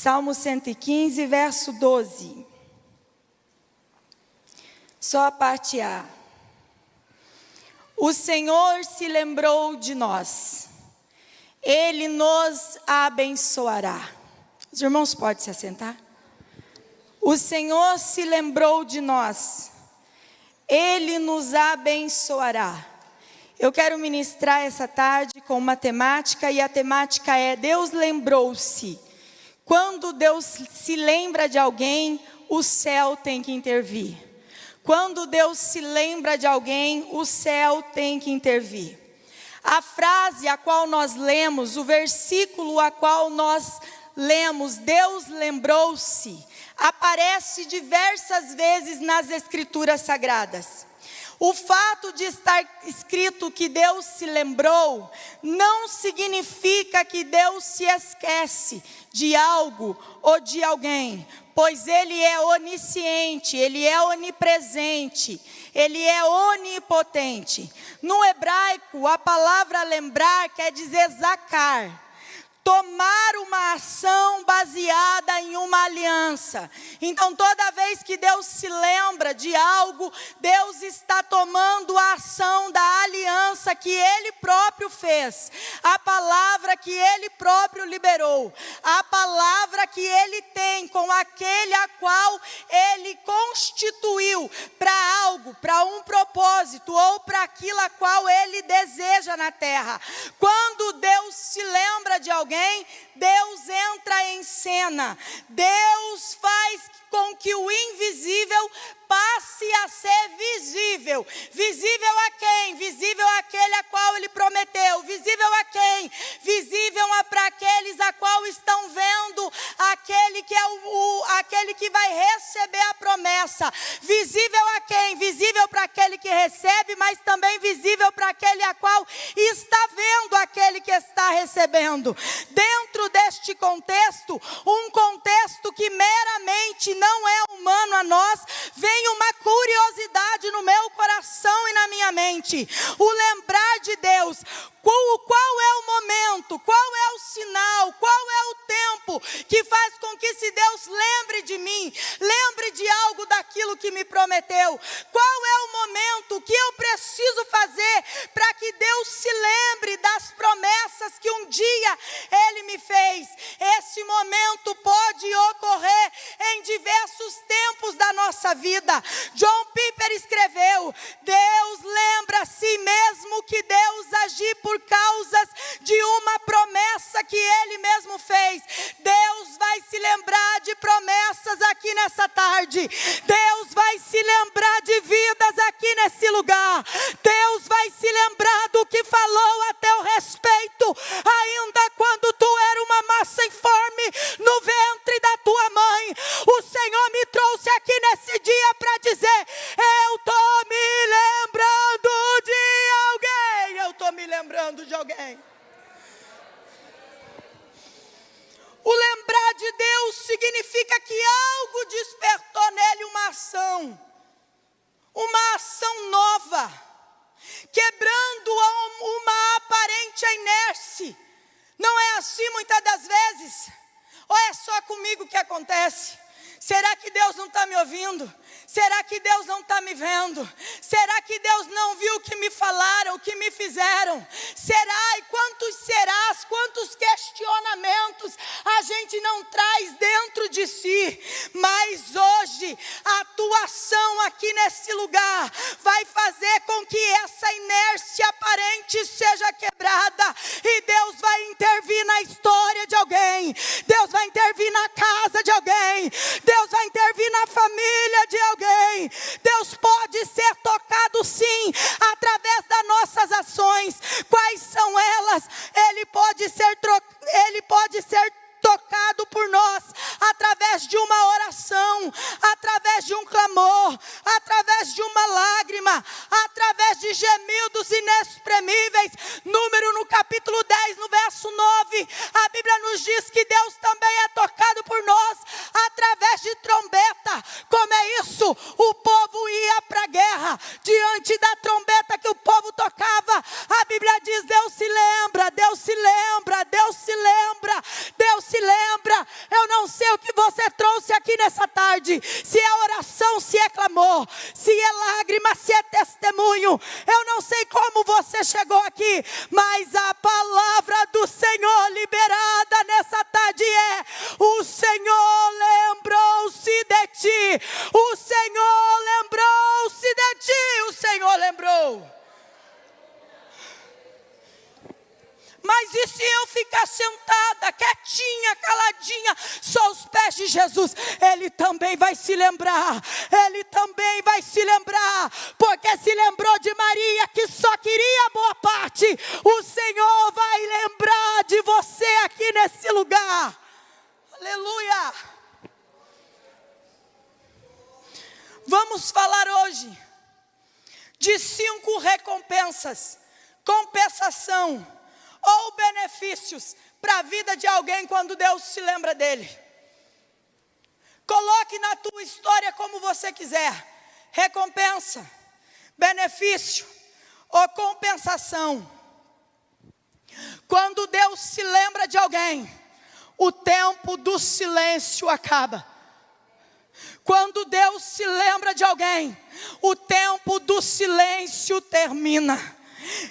Salmo 115, verso 12. Só a parte A. O Senhor se lembrou de nós. Ele nos abençoará. Os irmãos podem se assentar? O Senhor se lembrou de nós. Ele nos abençoará. Eu quero ministrar essa tarde com uma temática, e a temática é: Deus lembrou-se. Quando Deus se lembra de alguém, o céu tem que intervir. Quando Deus se lembra de alguém, o céu tem que intervir. A frase a qual nós lemos, o versículo a qual nós lemos, Deus lembrou-se, aparece diversas vezes nas Escrituras Sagradas. O fato de estar escrito que Deus se lembrou, não significa que Deus se esquece de algo ou de alguém, pois Ele é onisciente, Ele é onipresente, Ele é onipotente. No hebraico, a palavra lembrar quer dizer zakar. Tomar uma ação baseada em uma aliança. Então, toda vez que Deus se lembra de algo, Deus está tomando a ação da aliança que Ele próprio fez. A palavra que Ele próprio liberou. A palavra que Ele tem com aquele a qual Ele constituiu para algo, para um propósito ou para aquilo a qual Ele deseja na terra. Quando Deus se lembra de alguém, Deus entra em cena. Deus faz com que o invisível passe a ser visível. Visível a quem? Visível àquele a qual Ele prometeu. Visível a quem? Visível para aqueles a qual estão vendo aquele que é aquele que vai receber a promessa. Visível a quem? Visível para aquele que recebe, mas também visível para aquele a qual está vendo aquele que está recebendo. Dentro deste contexto, um contexto que meramente não é humano a nós, vem uma curiosidade no meu coração e na minha mente. O lembrar de Deus. Qual é o momento, qual é o sinal, qual é o tempo que faz com que se Deus lembre de mim, lembre de algo daquilo que me prometeu? Qual é o momento que eu preciso fazer para que Deus se lembre das promessas que um dia Ele me fez? Esse momento pode ocorrer em diversos tempos da nossa vida. John Piper escreveu: Deus lembra-se mesmo que Deus agir por causas de uma promessa que Ele mesmo fez. Deus vai se lembrar de promessas aqui nessa tarde. Deus vai se lembrar de vidas aqui nesse lugar. Deus vai se lembrar do que falou a teu respeito, ainda quando tu era uma massa informe no ventre da tua mãe. O Senhor me trouxe aqui nesse dia para dizer: eu estou me lembrando de alguém. Eu estou me lembrando de alguém. O lembrar de Deus significa que algo despertou nele uma ação nova, quebrando uma aparente inércia. Não é assim muitas das vezes? Ou é só comigo que acontece? Será que Deus não está me ouvindo? Será que Deus não está me vendo? Será que Deus não viu o que me falaram, o que me fizeram? Será? E quantos serás, quantos questionamentos a gente não traz dentro de si? Mas hoje, a tua ação aqui nesse lugar vai fazer com que essa inércia aparente seja quebrada. E Deus vai intervir na história de alguém. Deus vai intervir na casa de alguém. Deus vai intervir na família de alguém. Deus pode ser tocado sim, através das nossas ações. Quais são elas? Ele pode ser tocado por nós através de uma oração, através de um clamor, através de uma lágrima, através de gemidos inexprimíveis. Número no capítulo 10, no verso 9, a Bíblia nos diz que Deus também é tocado por nós através de trombeta. Como é isso? O povo ia para a guerra, diante da trombeta que o povo tocava, a Bíblia diz: Deus se lembra, Deus se lembra, Deus se lembra, Deus se lembra. Eu não sei você trouxe aqui nessa tarde, se é oração, se é clamor, se é lágrima, se é testemunho, eu não sei como você chegou aqui, mas a palavra do Senhor liberada nessa tarde é: o Senhor lembrou-se de ti, o Senhor lembrou-se de ti, o Senhor lembrou. Mas e se eu ficar sentada, quietinha, caladinha, só aos pés de Jesus? Ele também vai se lembrar, Ele também vai se lembrar, porque se lembrou de Maria, que só queria a boa parte. O Senhor vai lembrar de você aqui nesse lugar. Aleluia. Vamos falar hoje de 5 recompensas, compensação ou benefícios para a vida de alguém quando Deus se lembra dele. Coloque na tua história como você quiser: recompensa, benefício ou compensação. Quando Deus se lembra de alguém, o tempo do silêncio acaba. Quando Deus se lembra de alguém, o tempo do silêncio termina.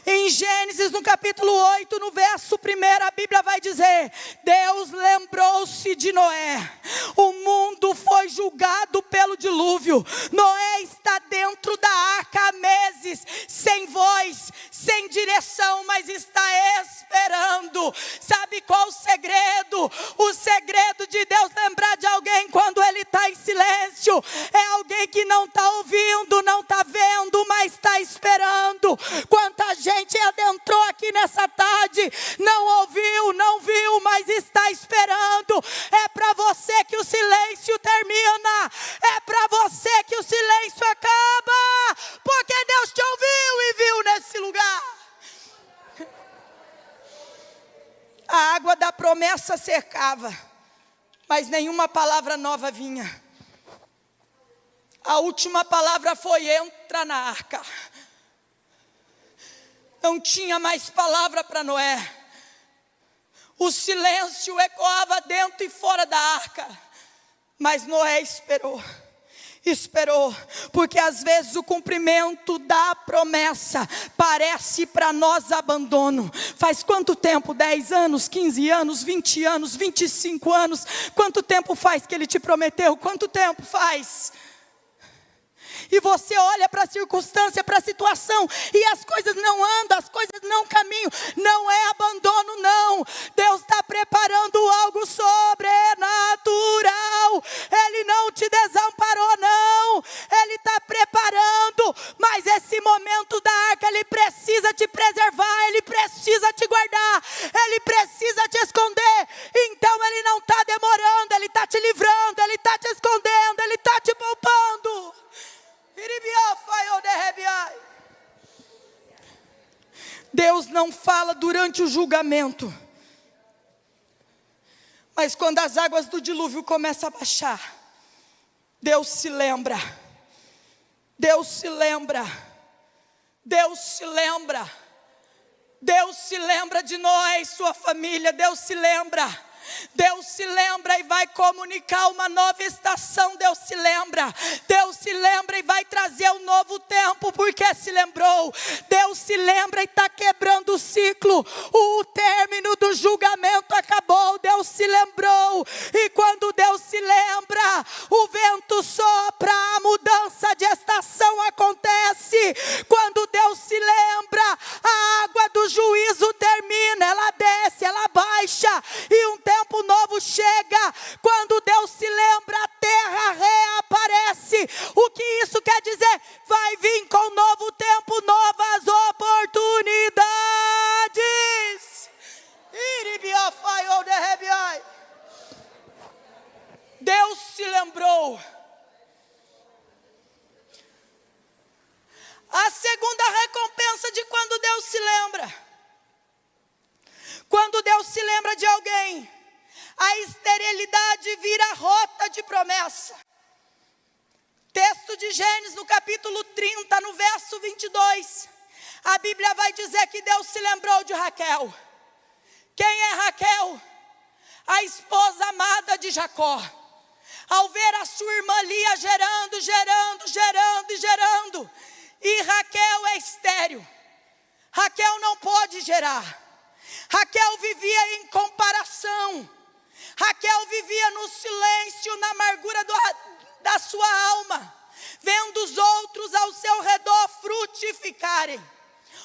Em Gênesis, no capítulo 8, no verso 1, a Bíblia vai dizer: Deus lembrou-se de Noé. O mundo foi julgado pelo dilúvio. Noé está dentro da arca há meses, sem voz, sem direção, mas está esperando. Sabe qual o segredo? O segredo de Deus lembrar de alguém quando ele está em silêncio é alguém que não está ouvindo, não está vendo, mas está esperando. Quanta gente adentrou aqui nessa tarde, não ouviu, não viu, mas está esperando. É para você que o silêncio termina, é para você que o silêncio acaba, porque Deus te ouviu e viu nesse lugar. A água da promessa cercava, mas nenhuma palavra nova vinha. A última palavra foi: entra na arca. Não tinha mais palavra para Noé. O silêncio ecoava dentro e fora da arca. Mas Noé esperou. Esperou, porque às vezes o cumprimento da promessa parece para nós abandono. Faz quanto tempo? 10 anos, 15 anos, 20 anos, 25 anos? Quanto tempo faz que ele te prometeu? Quanto tempo faz? E você olha para a circunstância, para a situação, e as coisas não andam, as coisas não caminham. Não é abandono, não. Deus está preparando algo sobrenatural. Ele não te desamparou, não. Ele está preparando. Mas esse momento da arca, Ele precisa te preservar, Ele precisa te guardar, Ele precisa te esconder. Então Ele não está demorando, Ele está te livrando, Ele está te escondendo, Ele está te poupando. Deus não fala durante o julgamento, mas quando as águas do dilúvio começam a baixar, Deus se lembra. Deus se lembra. Deus se lembra. Deus se lembra de Noé e sua família. Deus se lembra. Deus se lembra e vai comunicar uma nova estação. Deus se lembra. Deus se lembra e vai trazer um novo tempo, porque se lembrou. Deus se lembra e está quebrando o ciclo. O término do julgamento acabou. Deus se lembrou. E quando Deus se lembra, o vento sopra, a mudança de estação acontece. Quando Deus se lembra, a água do juízo termina, ela desce, ela baixa, e um tempo novo chega. Quando Deus se lembra, a terra reaparece. O que isso quer dizer? Vai vir com novo tempo, novas oportunidades. Deus se lembrou. A segunda recompensa de quando Deus se lembra. Quando Deus se lembra de alguém, a esterilidade vira rota de promessa. Texto de Gênesis, no capítulo 30, no verso 22. A Bíblia vai dizer que Deus se lembrou de Raquel. Quem é Raquel? A esposa amada de Jacó. ao ver a sua irmã Lia gerando, e Raquel é estéril. Raquel não pode gerar. Raquel vivia em comparação. Raquel vivia no silêncio, na amargura da sua alma, vendo os outros ao seu redor frutificarem.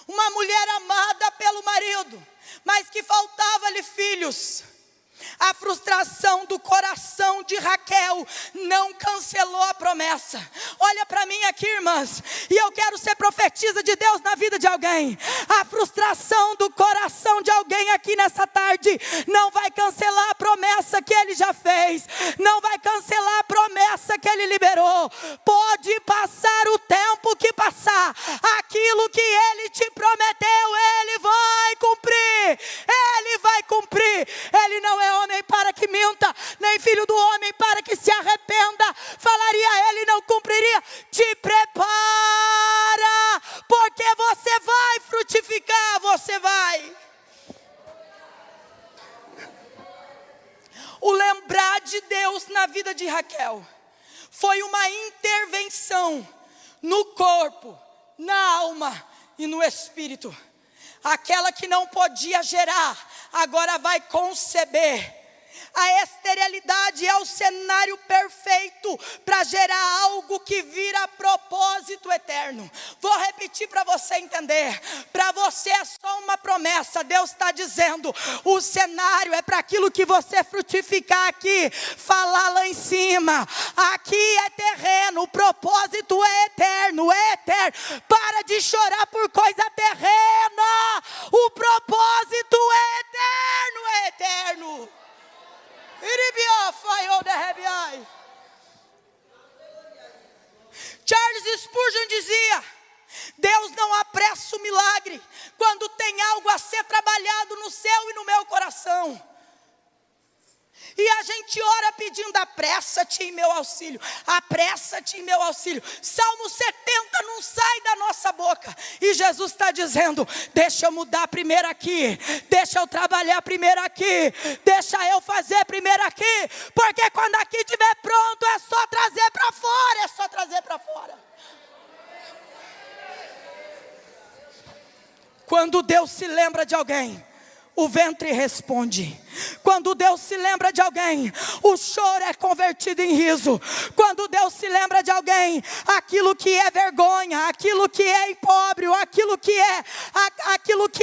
Uma mulher amada pelo marido, mas que faltava-lhe filhos. A frustração do coração de Raquel não cancelou a promessa. Olha para mim aqui, irmãs, e eu quero ser profetisa de Deus na vida de alguém. A frustração do coração de alguém aqui nessa tarde não vai cancelar a promessa que Ele já fez, não vai cancelar a promessa que Ele liberou. Pode passar o tempo que passar, aquilo que Ele te prometeu, Ele vai cumprir. Ele vai cumprir. Ele não é homem para que minta, nem filho do homem para que se arrependa. Falaria ele, não cumpriria. Te prepara, porque você vai frutificar, você vai. O lembrar de Deus na vida de Raquel foi uma intervenção no corpo, na alma e no espírito. Aquela que não podia gerar, agora vai conceber. A esterilidade é o cenário perfeito para gerar algo que vira propósito eterno. Vou repetir para você entender. Para você é só uma promessa. Deus está dizendo, o cenário é para aquilo que você frutificar aqui, falar lá em cima. Aqui é terreno, o propósito é eterno, é eterno. Para de chorar por coisa terrena. O propósito é eterno, é eterno. Charles Spurgeon dizia: Deus não apressa o milagre quando tem algo a ser trabalhado no seu e no meu coração. E a gente ora pedindo, apressa-te em meu auxílio, apressa-te em meu auxílio. Salmo 70 não sai da nossa boca. E Jesus está dizendo, deixa eu mudar primeiro aqui, deixa eu trabalhar primeiro aqui, deixa eu fazer primeiro aqui. Porque quando aqui estiver pronto, é só trazer para fora, é só trazer para fora. Quando Deus se lembra de alguém, o ventre responde. Quando Deus se lembra de alguém, o choro é convertido em riso. Quando Deus se lembra de alguém, aquilo que é vergonha, aquilo que é impróprio, aquilo que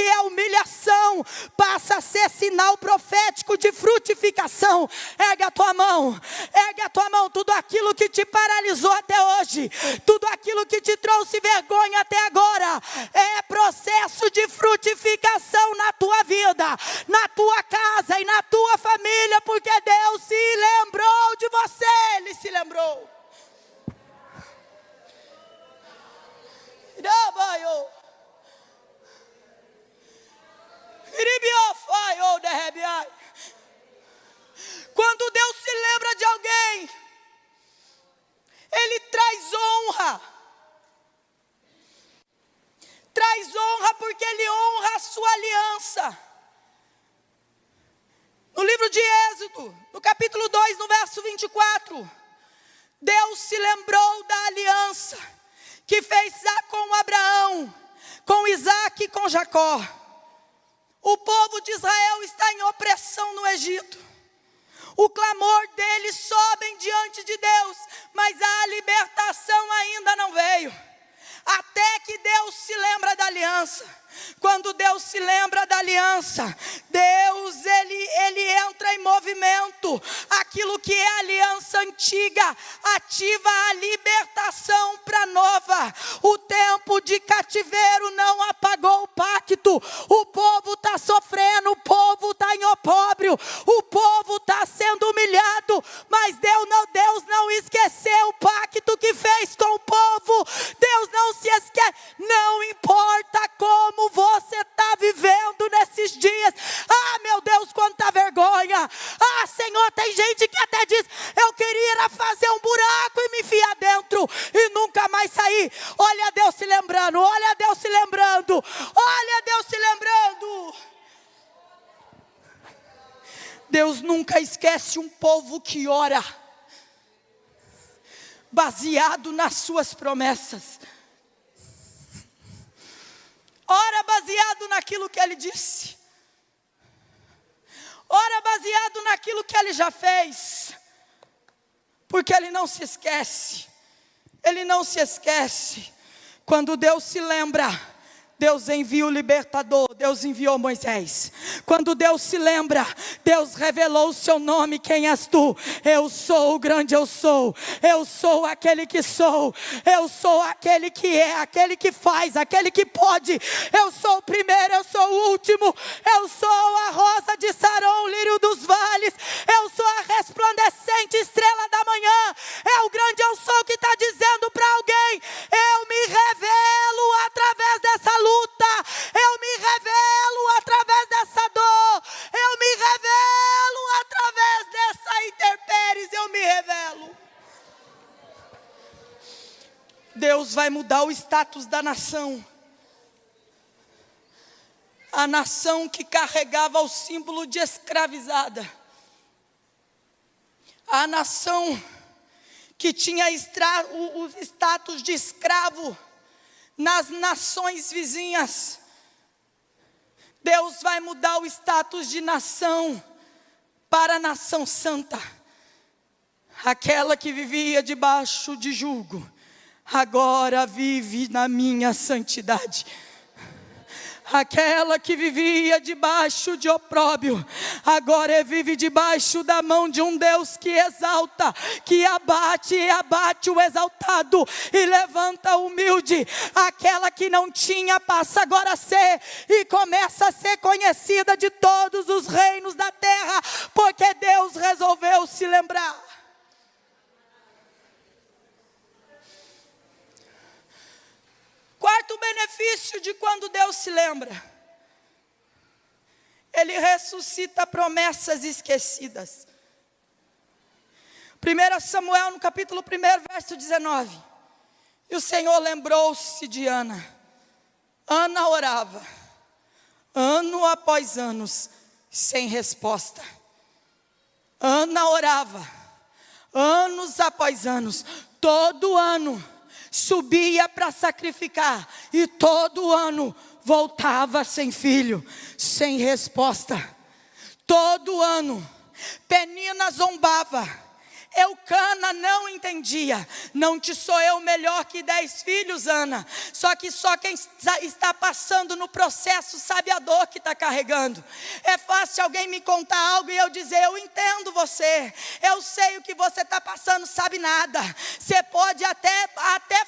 é humilhação, passa a ser sinal profético de frutificação. Ergue a tua mão, tudo aquilo que te paralisou até hoje, tudo aquilo que te trouxe vergonha até agora, é processo de frutificação na tua vida, na tua casa e na tua família, porque Deus se lembrou de você, Ele se lembrou. Quando Deus se lembra de alguém, Ele traz honra. Traz honra porque Ele honra a sua aliança. No livro de Êxodo, no capítulo 2, no verso 24, Deus se lembrou da aliança que fez com Abraão, com Isaac e com Jacó. O povo de Israel está em opressão no Egito. O clamor deles sobe diante de Deus, mas a libertação ainda não veio. Até que Deus se lembra da aliança. Quando Deus se lembra da aliança, Deus ele entra em movimento. Aquilo que é aliança antiga ativa a libertação para nova. O tempo de cativeiro não apagou o pacto. O povo está sofrendo, o povo está em opróbrio, o povo está sendo humilhado, mas Deus não esqueceu o pacto que fez com o povo. Deus não se esquece. Não importa como você está vivendo nesses dias. Ah, meu Deus, quanta vergonha. Ah, Senhor, tem gente que até diz, eu queria fazer um buraco e me enfiar dentro e nunca mais sair. Olha Deus se lembrando, olha Deus se lembrando, olha Deus se lembrando. Deus nunca esquece um povo que ora. baseado nas suas promessas. Ora baseado naquilo que Ele disse. Ora baseado naquilo que Ele já fez. Porque Ele não se esquece. Ele não se esquece. Quando Deus se lembra, Deus envia o libertador, Deus enviou Moisés. Quando Deus se lembra, Deus revelou o seu nome, quem és tu? Eu sou o grande eu sou aquele que sou, eu sou aquele que é, aquele que faz, aquele que pode. Eu sou o primeiro, eu sou o último, eu sou a rosa de Saron, o lírio dos vales, eu sou a resplandecente estrela da manhã. É o grande eu sou que está dizendo para alguém: eu me revelo através dessa luta, eu me revelo através dessa dor, eu me revelo através dessa intempéries, eu me revelo. Deus vai mudar o status da nação. A nação que carregava o símbolo de escravizada, a nação que tinha o status de escravo nas nações vizinhas, Deus vai mudar o status de nação para a nação santa. Aquela que vivia debaixo de jugo, agora vive na minha santidade. Aquela que vivia debaixo de opróbrio, agora vive debaixo da mão de um Deus que exalta, que abate o exaltado e levanta o humilde. Aquela que não tinha passa agora a ser, e começa a ser conhecida de todos os reinos da terra, porque Deus resolveu se lembrar. Quarto benefício de quando Deus se lembra: Ele ressuscita promessas esquecidas. 1 Samuel no capítulo 1, verso 19. E o Senhor lembrou-se de Ana. Ana orava, ano após anos, sem resposta. Ana orava, anos após anos, todo ano subia para sacrificar, e todo ano voltava sem filho, sem resposta. Todo ano Penina zombava, Eucana não entendia. Não te sou eu melhor que 10 filhos, Ana? Só quem está passando no processo sabe a dor que está carregando. É fácil alguém me contar algo e eu dizer: eu entendo você, eu sei o que você está passando. Sabe nada. Você pode até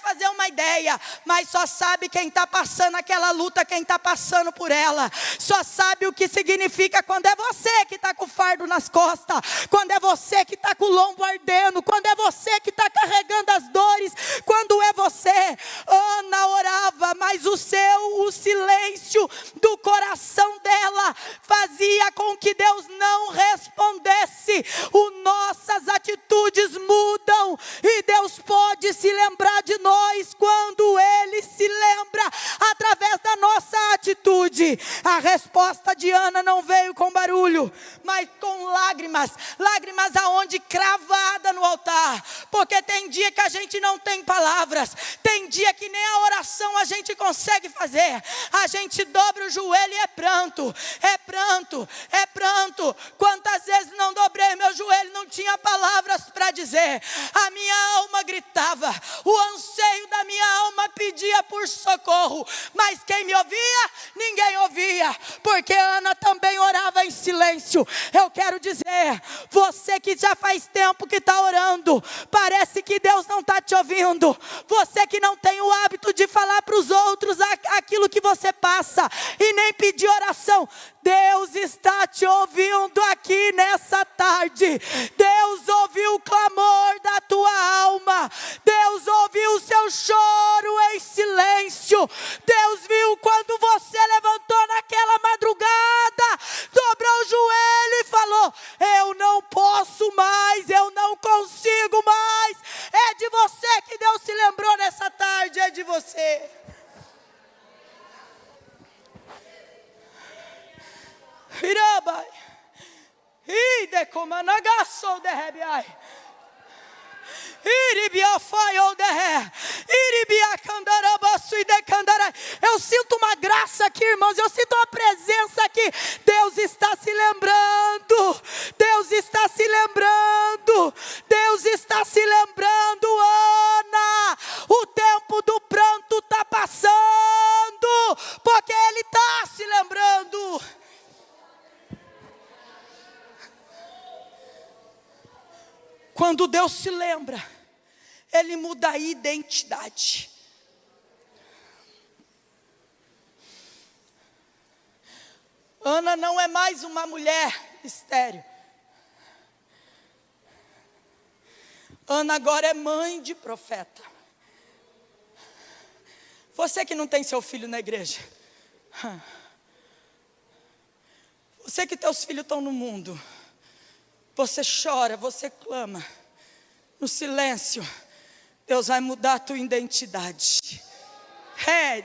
fazer uma ideia, mas só sabe quem está passando aquela luta, quem está passando por ela. Só sabe o que significa quando é você que está com o fardo nas costas, quando é você que está com o lombo ardendo, quando é você que está carregando as dores, quando é você. Ana orava, mas o silêncio do coração dela fazia com que Deus não respondesse. Nossas atitudes mudam, e Deus pode se lembrar de nós quando Ele se lembra através da nossa atitude. A resposta de Ana não veio com barulho, mas com lágrimas. Lágrimas aonde? Cravada no altar. Porque tem dia que a gente não tem palavras, tem dia que nem a oração a gente consegue fazer. A gente dobra o joelho e é pranto, é pranto, é pranto. Quantas vezes não dobrei meu joelho, não tinha palavras para dizer. A minha alma gritava, o anseio da minha alma pedia por socorro, mas quem me ouvia? Ninguém ouvia, porque Ana também orava em silêncio. Eu quero dizer, você que já faz tempo que está orando, parece que Deus não está te ouvindo. Você que não tem o hábito de falar para os outros aquilo que você passa, e nem pedir oração, Deus está te ouvindo aqui nessa tarde. Deus ouviu o clamor da tua alma. Deus ouviu o seu choro em silêncio. Deus viu quando você levantou naquela madrugada, dobrou o joelho e falou: eu não posso mais, eu não consigo mais. É de você que Deus se lembrou nessa tarde, é de você. Eu sinto uma graça aqui, irmãos. Eu sinto uma presença aqui. Deus está se lembrando. Deus está se lembrando. Deus está se lembrando, Ana. O tempo do pranto está passando, porque Ele está se lembrando. Quando Deus se lembra, Ele muda a identidade. Ana não é mais uma mulher estéril. Ana agora é mãe de profeta. Você que não tem seu filho na igreja. Você que teus filhos estão no mundo. Você chora, você clama. No silêncio, Deus vai mudar a tua identidade. Hey,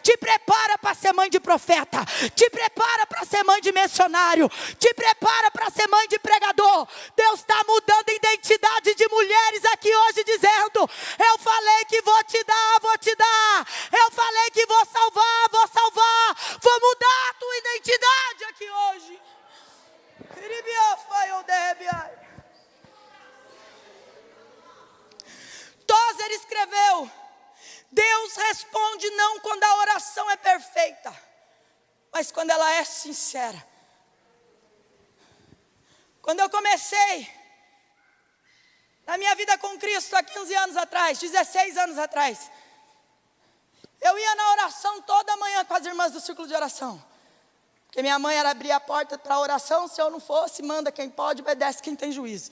te prepara para ser mãe de profeta. Te prepara para ser mãe de missionário. Te prepara para ser mãe de pregador. Deus está mudando a identidade de mulheres aqui hoje, dizendo: eu falei que vou te dar, vou te dar. Eu falei que vou salvar, vou salvar. Vou mudar a tua identidade aqui hoje. Tozer escreveu: Deus responde não quando a oração é perfeita, mas quando ela é sincera. Quando eu comecei na minha vida com Cristo há 15 anos atrás, 16 anos atrás, eu ia na oração toda manhã com as irmãs do círculo de oração. Porque minha mãe era abrir a porta para a oração. Se eu não fosse, manda quem pode, obedece quem tem juízo.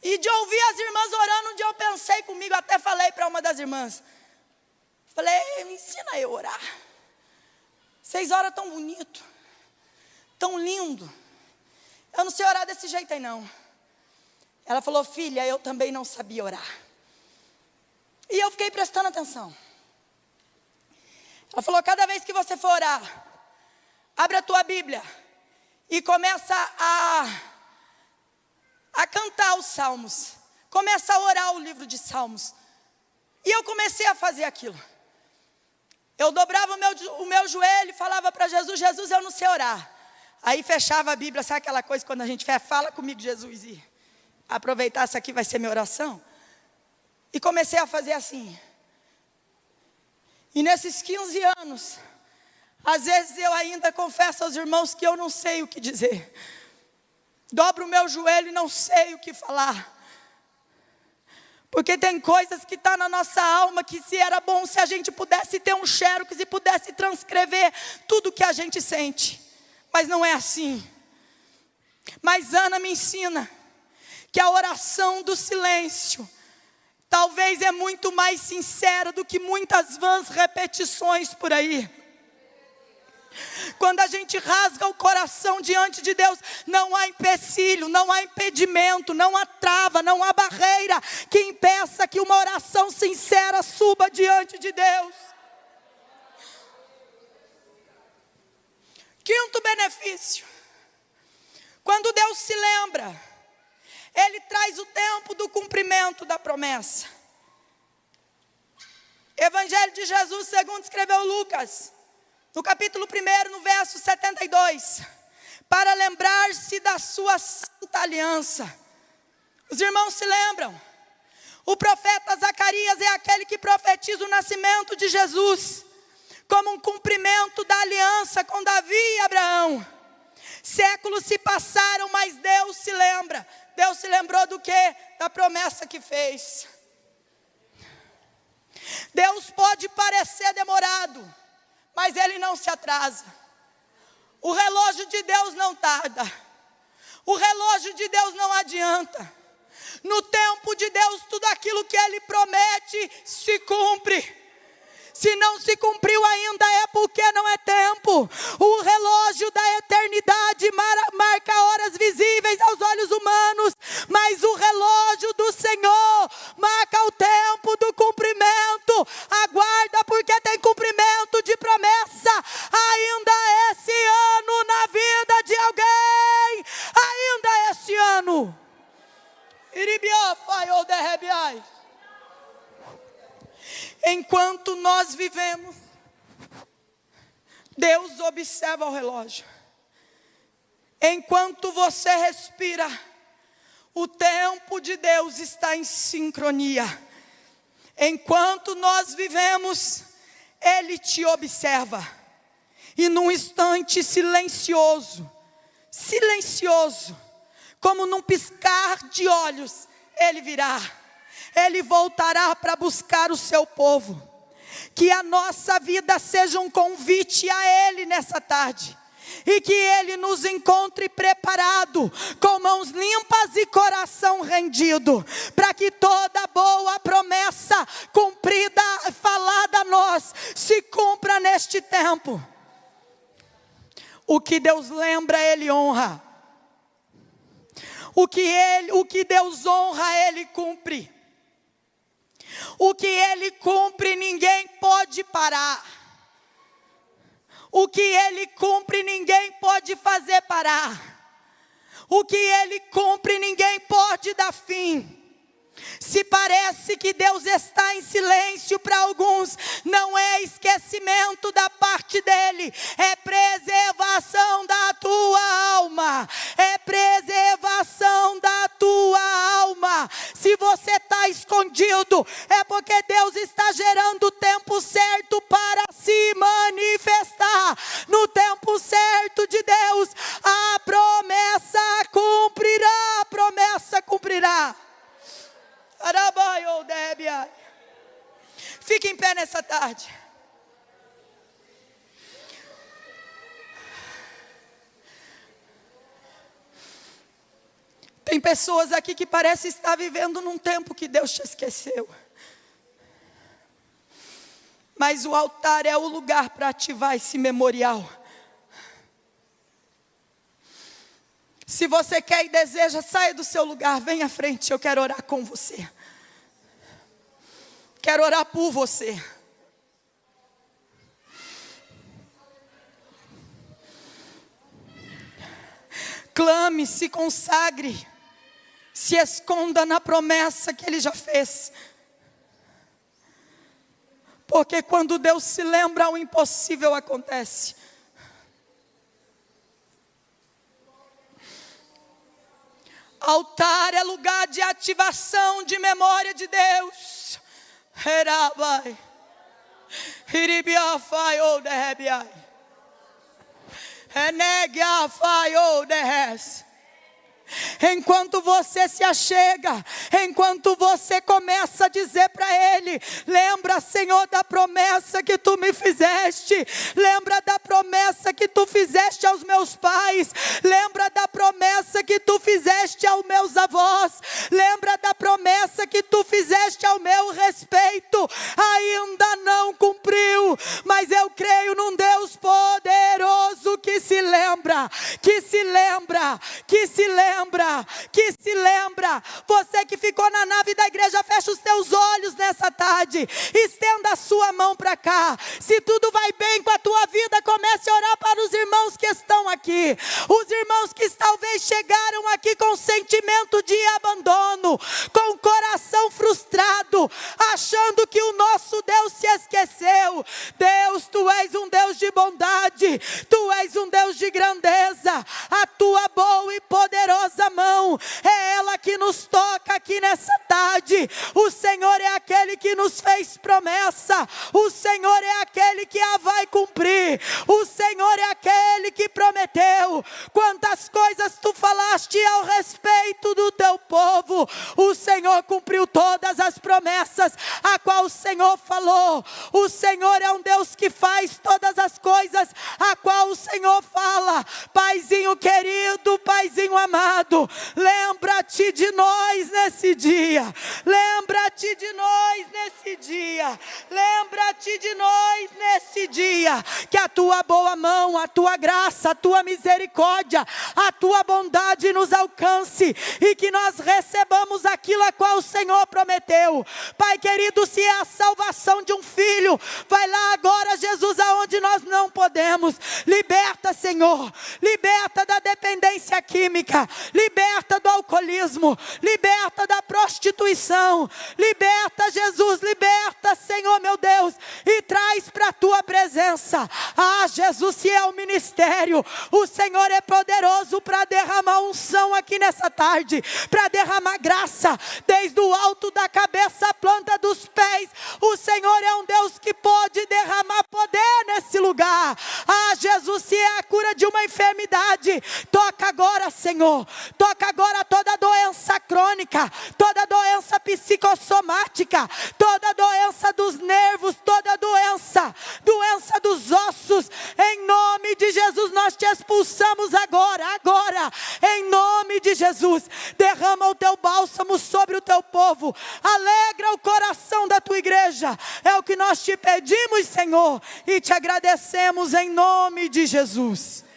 E de ouvir as irmãs orando, um dia eu pensei comigo, até falei para uma das irmãs. Falei: me ensina eu a orar. Vocês oram tão bonito, tão lindo. Eu não sei orar desse jeito aí não. Ela falou: filha, eu também não sabia orar. E eu fiquei prestando atenção. Ela falou: cada vez que você for orar, abre a tua Bíblia e começa a cantar os salmos. Começa a orar o livro de salmos. E eu comecei a fazer aquilo. Eu dobrava o meu joelho e falava para Jesus: Jesus, eu não sei orar. Aí fechava a Bíblia, sabe aquela coisa quando a gente fala comigo, Jesus, e aproveitar, essa aqui vai ser minha oração. E comecei a fazer assim. E nesses 15 anos, às vezes eu ainda confesso aos irmãos que eu não sei o que dizer. Dobro o meu joelho e não sei o que falar. Porque tem coisas que estão na nossa alma que se era bom se a gente pudesse ter um xerox e pudesse transcrever tudo que a gente sente. Mas não é assim. Mas Ana me ensina que a oração do silêncio talvez é muito mais sincera do que muitas vãs repetições por aí. Quando a gente rasga o coração diante de Deus, não há empecilho, não há impedimento, não há trava, não há barreira que impeça que uma oração sincera suba diante de Deus. Quinto benefício: quando Deus se lembra, Ele traz o tempo do cumprimento da promessa. Evangelho de Jesus segundo escreveu Lucas, no capítulo 1, no verso 72, para lembrar-se da sua santa aliança. Os irmãos se lembram? O profeta Zacarias é aquele que profetiza o nascimento de Jesus, como um cumprimento da aliança com Davi e Abraão. Séculos se passaram, mas Deus se lembra. Deus se lembrou do quê? Da promessa que fez. Deus pode parecer demorado, mas Ele não se atrasa. O relógio de Deus não tarda. O relógio de Deus não adianta. No tempo de Deus, tudo aquilo que Ele promete se cumpre. Se não se cumpriu ainda é porque não é tempo. O relógio da eternidade marca horas visíveis aos olhos humanos, mas o relógio do Senhor marca o tempo do cumprimento. Aguarda, porque tem cumprimento de promessa ainda esse ano na vida Enquanto nós vivemos, Deus observa o relógio. Enquanto você respira, o tempo de Deus está em sincronia. Enquanto nós vivemos, Ele te observa. E num instante silencioso, como num piscar de olhos, Ele virá. Ele voltará para buscar o seu povo. Que a nossa vida seja um convite a Ele nessa tarde. E que Ele nos encontre preparado, com mãos limpas e coração rendido, para que toda boa promessa cumprida, falada a nós, se cumpra neste tempo. O que Deus lembra, Ele honra. O que Deus honra, Ele cumpre. O que Ele cumpre, ninguém pode parar. O que Ele cumpre, ninguém pode fazer parar. O que Ele cumpre, ninguém pode dar fim. Se parece que Deus está em silêncio para alguns, não é esquecimento da parte dEle, é preservação da tua alma, é preservação da tua alma. Se você está escondido, é porque Deus está gerando o tempo certo para se manifestar. No tempo certo de Deus, a promessa cumprirá, a promessa cumprirá. Fique em pé nessa tarde. Tem pessoas aqui que parecem estar vivendo num tempo que Deus te esqueceu. Mas o altar é o lugar para ativar esse memorial. Se você quer e deseja, saia do seu lugar, venha à frente, eu quero orar com você. Quero orar por você. Clame, se consagre, se esconda na promessa que Ele já fez. Porque quando Deus se lembra, o impossível acontece. Altar é lugar de ativação de memória de Deus. Herabai. Hiribiafai odehebiai. Enegiafai odehes. Enquanto você se achega, enquanto você começa a dizer para Ele: lembra, Senhor, da promessa que Tu me fizeste, lembra da promessa que Tu fizeste aos meus pais, lembra da promessa que Tu fizeste aos meus avós, lembra da promessa que Tu fizeste ao meu respeito, ainda não cumpriu, mas eu creio num Deus poderoso que se lembra, que se lembra, que se lembra, que se lembra. Você que ficou na nave da igreja, fecha os teus olhos nessa tarde, estenda a sua mão para cá. Se tudo vai bem com a tua vida, comece a orar para os irmãos que estão aqui, os irmãos que talvez chegaram aqui com sentimento de abandono, com o coração frustrado, achando que o nosso Deus se esqueceu. Deus, Tu és um Deus de bondade, Tu és um Deus de grandeza. A Tua boa e poderosa mão é ela que nos toca aqui nessa tarde. O Senhor é aquele que nos fez promessa, o Senhor é aquele que a vai cumprir, o Senhor é aquele que prometeu. Quantas coisas Tu falaste ao respeito do Teu povo, o Senhor cumpriu todas as promessas a qual o Senhor falou. O Senhor é um Deus que faz todas as coisas a qual o Senhor fala. Paizinho querido, Paizinho amado, lembra-te de nós nesse dia, lembra-te de nós nesse dia, lembra-te de nós nesse dia, que a Tua boa mão, a Tua graça, a Tua misericórdia, a Tua bondade nos alcance, e que nós recebamos aquilo a qual o Senhor prometeu. Pai querido, se é a salvação de um filho, vai lá agora, Jesus, aonde nós não podemos, liberta liberta, Senhor, liberta da dependência química, liberta do alcoolismo, liberta da prostituição, liberta, Jesus, liberta, Senhor meu Deus, e traz para a tua presença. Ah, Jesus, se é o ministério, o Senhor é poderoso para derramar unção aqui nessa tarde, para derramar graça, desde o alto da cabeça à planta dos pés. O Senhor é um Deus que pode derramar poder nesse lugar. Ah, Jesus, se é a cura de uma enfermidade, toca agora, Senhor, toca agora toda doença crônica, toda doença psicossomática, toda doença dos nervos, toda doença dos ossos, em nome de Jesus, nós te expulsamos agora, em nome de Jesus. Derrama o teu bálsamo sobre o teu povo, alegra o coração da tua igreja, é o que nós te pedimos, Senhor, e te agradecemos em nome de Jesus.